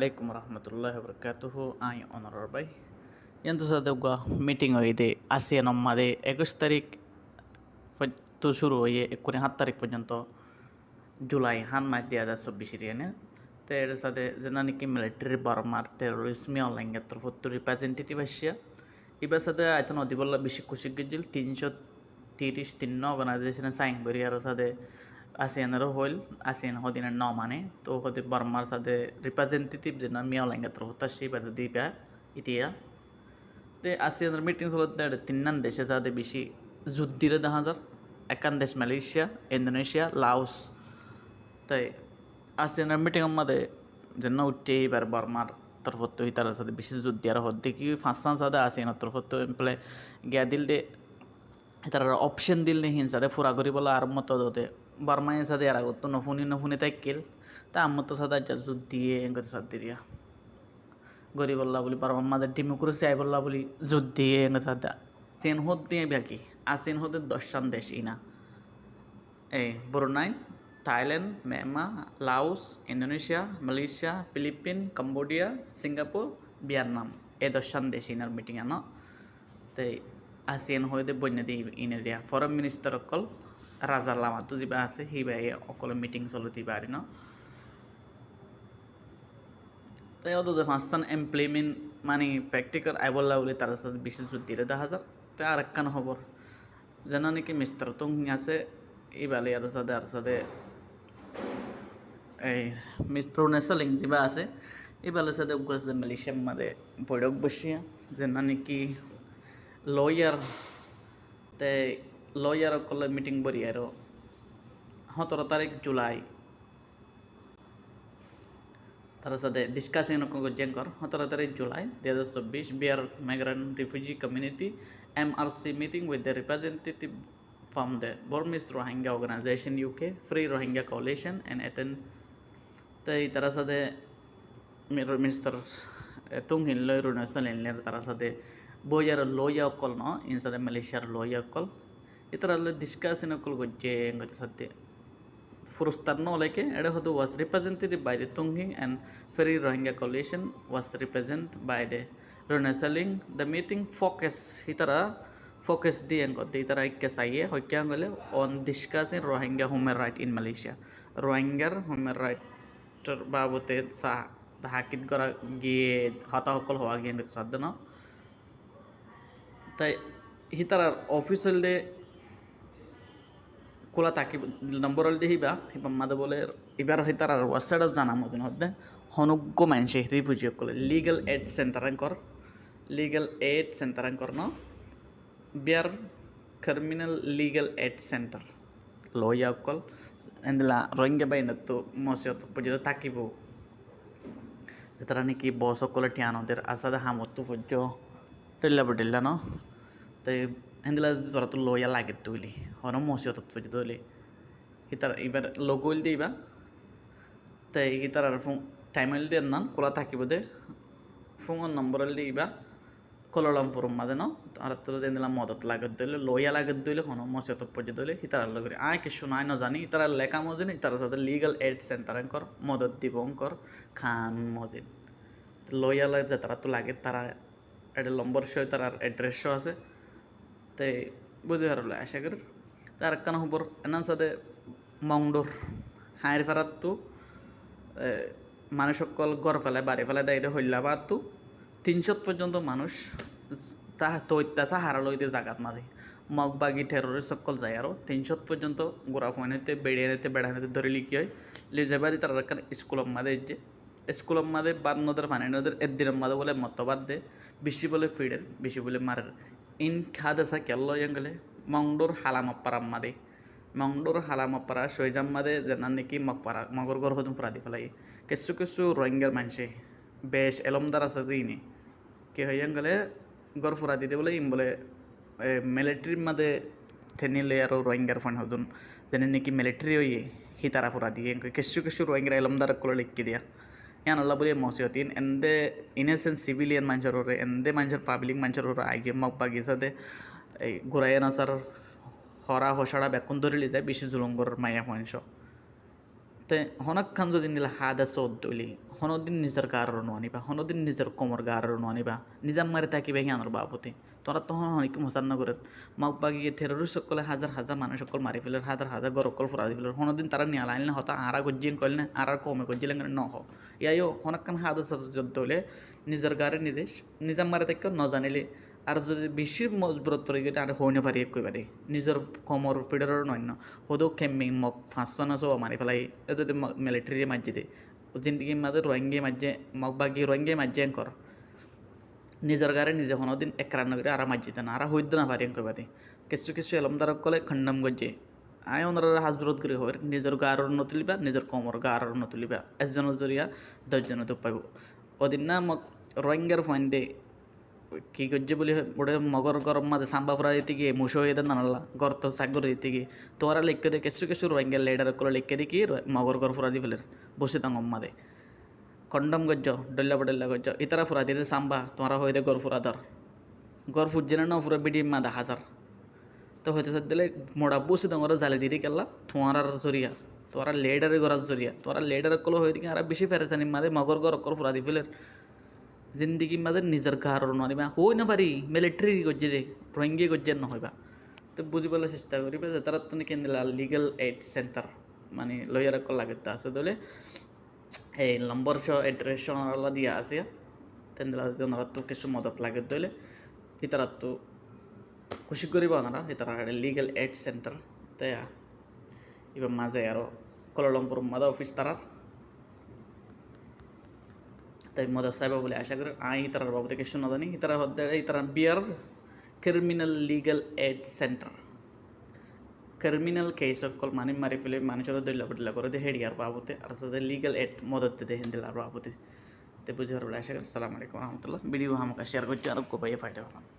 alaikum warahmatullahi wabarakatuh. Ai honorable bay. Yanto sa dawga meeting hoide ASEAN मध्ये 21 तारीख तो শুরু হয়ে 7 তারিখ পর্যন্ত জুলাই হান মাস 2024 এর তো এর সাথে যেন নাকি মিলিটারি বার্মার টেরোরিজম অনলাইন এর ফটো রিপ্রেজেন্টেটিভ আসিয়া এবার সাথে আয়তন অধিবল্লা বেশি খুশি গেছিল 333 অর্গানাইজেশনে সাইন করি আর সাথে ASEANেরও হইল ASEAN হদিনের ন মানে তো হতে বার্মার সাথে রিপ্রেজেন্টেটিভ যেন মিয়ালাইন এর ফটো সেই বাদ দিবা ইতিয়া তে ASEAনের মিটিং চলতে তিননান দেশে তাদের বেশি যুদ্ধের 10,000 একান দেশ মালয়েশিয়া ইন্দোনেশিয়া লাওস তাই ASEAনের মিটিং মধ্যে যেন উঠে এবার বার্মার তরফত তার সাথে বেশি যুদ্ধ আর হতে কি ফাঁসান সাথে ASEAনের তরফত এমপ্লে গিয়া দিল দে তার অপশন দিল নি হিন সাথে ফুরা করি বলা আর মতো দতে বার্মায়ের সাথে আর আগত নফুনি তাই কেল তা আমার তো সাথে যা যুদ্ধ দিয়ে এঙ্গত সাথে দিয়া গরিব আল্লাহ বলি বার্মার মাদের ডেমোক্রেসি আই বল্লা বলি যুদ্ধ দিয়ে এঙ্গত সাথে চেন হত দিয়ে বাকি ASEAN হতে 10 দেশ ইনা এই Brunei Thailand Myanmar Laos Indonesia Malaysia Philippines Cambodia Singapore Vietnam এই 10 দেশ ইনার মিটিং আনো তাই ASEAN হইতে বন্যা দিয়ে ইনেরিয়া ফরেন মিনিস্টার অকল রাজা লামাতো যা আছে সিবাই অকল মিটিং চলতে পারি ন তাই অত ফাঁসন এমপ্লয়মেন্ট মানে প্র্যাকটিক্যাল আই বললা বলে তার সাথে বিশেষ যুদ্ধের 10,000 তাই আর একখান খবর যেন নাকি মিস্টার তুং আছে ইবালে আর সাথে এই মিস প্রোনেসলিং যা আছে ইবালের সাথে মালয়েশিয়ার মধ্যে বৈঠক বসিয়া যেন নাকি লয়ার তে লয়ার অকলে মিটিং বরি আর 17 তারিখ জুলাই তার সাথে ডিসকাশন কর 17 তারিখ জুলাই 2024 বিয়ার migrant refugee community MRC meeting with the representative from the Burmese Rohingya Organization UK, Free Rohingya Coalition and attend তাই তার সাথে মিস্টার তুংহিন লয় রুনাসলের তার সাথে বইয়ার লইয়া অকল ন ইন সাথে মালয়েশিয়ার লইয়া অকল ইতার ডিসকাশন অকল গজ্জে গতে সাথে Furustar no like it was represented by the Tunghing and Free Rohingya Coalition was represented by the Runasaling. The meeting focus the and got the Kasaye Hokyangale on discussing Rohingya human right in Malaysia. Rohingya human right Babote Sa the Hakit Gora Ge Hatahokol Hoagian with Sadana. The Hitara official day কোলা তাকি নম্বর দিবা এবং মাদে বলে এবার হইতার আর ওয়েবসাইটত জানা মতন হতে হনুগ্য মানুষে রিফিউজি কলে লিগ্যাল এইড সেন্টার কর ন বিয়ার ক্রিমিনাল লিগ্যাল এইড সেন্টার লয়া কল এন্দিলা রোহিঙ্গা বাইনতো মসিয়ত পর্যন্ত তাকিব তারা নাকি বস কলে টিয়ানদের আসাদে হামতো পর্য টেল্লা ন তাই এন্দিলা তোরা তো লয়া লাগে তুইলি হন মসিয়ত পর্য তুইলি হিতার এবার লগইল দিবা তাই হিতার আর টাইমাইল দিয়ে না কোলা থাকিব দে ফোন নম্বর দিবা কলালামপুর মাঝে ন আর তোর এন্দিলা মদত লাগত দিলে লয়া লাগত দিলে হন মসিয়ত পর্য দিলে হিতার লগরে আয় কিছু নাই না জানি তারা লেখা মজিন তার সাথে লিগ্যাল এইড সেন্টার কর মদত দিব কর খান মজিন লয়া লাগে যে তারা তো লাগে তারা এটা নম্বর সহ তার অ্যাড্রেসও আছে তাই বুঝতে পারলে আশা করি তার একখানা খবর এনার সাথে মংডোর হায়ের ফেরাত তো মানুষ সকল গড় ফেলে বাড়ি ফেলে দেয় হইলাবাদ তো 300 পর্যন্ত মানুষ তা তৈত্যাসা হারালইতে জাগাত মাঝে মগবাগি টেরোরিস্ট সকল যায় আরও 300 পর্যন্ত গোড়া ফোনেতে বেড়ানিতে ধরে লিখি হয় লিজাবাদি তার একখান স্কুলের মাঝে যে স্কুলের মাঝে বাদ নদের ফানি নদের এদিনের মাঝে বলে মতবাদ দে বেশি বলে ফিডের বেশি বলে মারের ইন খাদাসা কেল্লো গেলে মংডোর হালামাপ্পারাম মাদে মংডোর হালামাপ্পারা সৈজাম মাদে যেন নাকি মগর গর হদম ফুরা দি ফেলাই কিছু রোহিঙ্গার মানুষে বেশ এলমদার আছে দিনে কে হইয়া গেলে গর ফুরা দিতে বলে ইম বলে মিলিটারির মাদে থেনিলে আর রোহিঙ্গার ফোন হদুন যেন নাকি মিলিটারি হইয়ে হিতারা ফুরা দিয়ে কিছু রোহিঙ্গার এলমদার করে লিখি দিয়া yan Allah boleh mosiatin ende innocent civilian manjar ore ende manjar public manjar ore aige mak bagi sade guraya nasar hora hoshara bekon dori li jay bishi zulungor maya hoinso তে হনক খান যদি নিলা হাদা সৌদ্দলি হনদিন নিজের গারর আনিবা হনদিন নিজের কোমর গারর আনিবা নিজাম মারে থাকিবে হিয়ানোর বাবতে তোরা তখন হনিক মোসান্নগরের মগ বাগিয়ে থেরোর সকলে হাজার হাজার মানুষ সকল মারি ফেলের হাজার হাজার গরকল ফরা দি ফেলের হনদিন তারা নিয়ে লাইন হতা আরা গজ্জিয়ে কইলে আর কমে গজ্জিলে ন হ ইয়াইও হনক খান হাদা সৌদ্দলে নিজের গারে নিদেশ নিজাম মারে থাকি ন জানিলে আর যদি বেশি মজবুত তরি গেলে আর হইনে পারি একবারে নিজের কমর ফিডারের নন্য হদৌ খেম্মি মগ ফাঁসন সব মারি ফেলাই যদি মিলিটারি মাঝে দে জিন্দগির মাঝে রোহিঙ্গি মাঝে মগ বাগি রোহিঙ্গি মাঝে কর নিজের গারে নিজে কোনোদিন একরান্ন করে আর মাঝিতে না আর হইদ না পারি একবারে কিছু কিছু এলমদারক কলে খণ্ডম গজ্জে আয় ওনারা হাজরত করে হয় নিজের গারর নতুলিবা নিজের কমর গারর নতুলিবা একজনের জরিয়া দশজনে তো পাইব ওদিন না মগ রোহিঙ্গার ফোন দে কী করছে বলি ওটা মগর গরম মাঝে সাম্বা ফুরা দিতে গিয়ে মুসো হয়ে দেন নানাল্লা গর তো সাগর দিতে গিয়ে তোমরা লিখকে দে কেসু কেসু রোহিঙ্গা লেডার করে লিখকে দেখি মগর গর ফুরা দি ফেলের বসে তাং মাদে কন্ডম গজ্জ ডল্লা বডল্লা গজ্জ ইতারা ফুরা দিতে সাম্বা তোমরা হয়ে দে গর ফুরা ধর গর ফুটছে না ফুরা বিডি মাদা হাজার তো হয়তো স্যার দিলে মোড়া বসে তোমরা জালে দিতে গেলা তোমার জরিয়া তোমরা লেডারে গড়ার জরিয়া তোমরা লেডার কলো হয়ে দিকে আর বেশি ফেরেছানি মাদে মগর গর অকর ফুরা দি ফেলের জিন্দগি মাঝে নিজের গারর নারিবা হই না পারি মিলিটারি গজ্জে দে রোহিঙ্গি গজ্জের নহইবা তো বুঝিবলৈ চেষ্টা করিবা যে তারা তুমি কেন্দ্র লিগেল এইড সেন্টার মানে লয়ার লাগে আছে দলে এই নম্বর এড্রেস দিয়া আছে তেন্দ্রা ওনারা তো কিছু মদত লাগে দলে ইতারা তো খুশি করিবা ওনারা ইতারা লিগেল এইড সেন্টার তাই এবার মাঝে আরও কলম্পুর মাদা অফিস তারার তাই মদত সাহেব বলে আশা করি ইতারার বাবদে কিছু না জানি ইতারা হচ্ছে ইতারা বিয়ার criminal legal aid centre criminal case সকল মানে মারি ফেলে মানুষের দৈল্য বদলা করে দিয়ে হেডিয়ার বাবতে আর সাথে লিগেল এইড মদত দিতে হিন্দিলার বাবতে তো বুঝে পারবো আশা করি আসসালামু আলাইকুম রহমতুল্লাহ ভিডিও আমাকে শেয়ার করছি আর খুব ফায়দা পাবেন